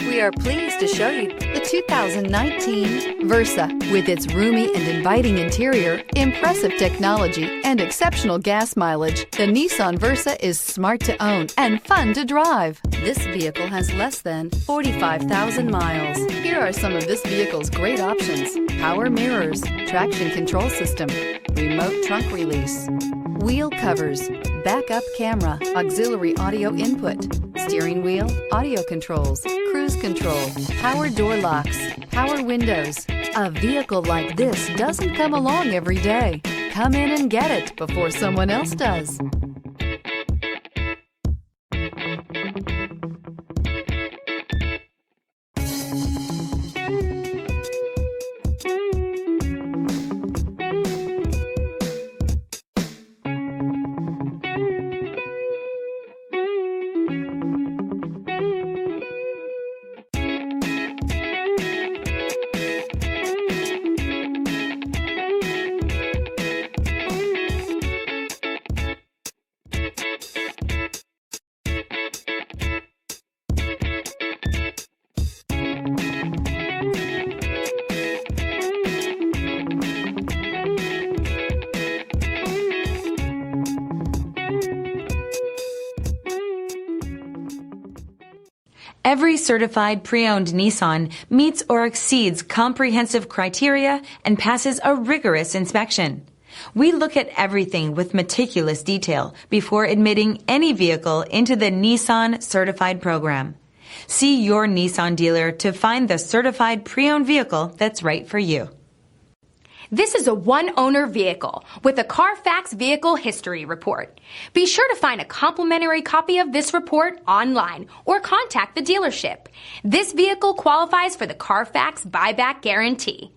We are pleased to show you the 2019 Versa. With its roomy and inviting interior, impressive technology, and exceptional gas mileage, the Nissan Versa is smart to own and fun to drive. This vehicle has less than 45,000 miles. Here are some of this vehicle's great options: power mirrors, traction control system, remote trunk release, wheel covers, backup camera, auxiliary audio input, steering wheel audio controls, cruise control, power door locks, power windows. A vehicle like this doesn't come along every day. Come in and get it before someone else does. Every certified pre-owned Nissan meets or exceeds comprehensive criteria and passes a rigorous inspection. We look at everything with meticulous detail before admitting any vehicle into the Nissan Certified Program. See your Nissan dealer to find the certified pre-owned vehicle that's right for you. This is a one-owner vehicle with a Carfax Vehicle History Report. Be sure to find a complimentary copy of this report online or contact the dealership. This vehicle qualifies for the Carfax Buyback Guarantee.